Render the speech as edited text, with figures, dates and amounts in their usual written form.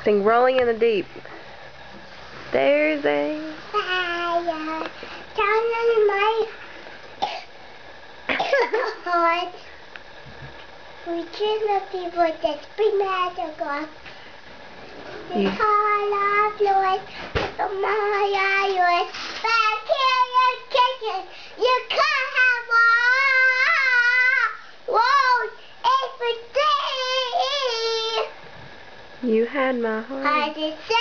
Sing Rolling in the Deep. There's a fire down in my heart. We cannot be with this magical. The call of Lord, the Maya yours. Back here in the kitchen, you can't have all. Whoa, everything. You had my heart. I did.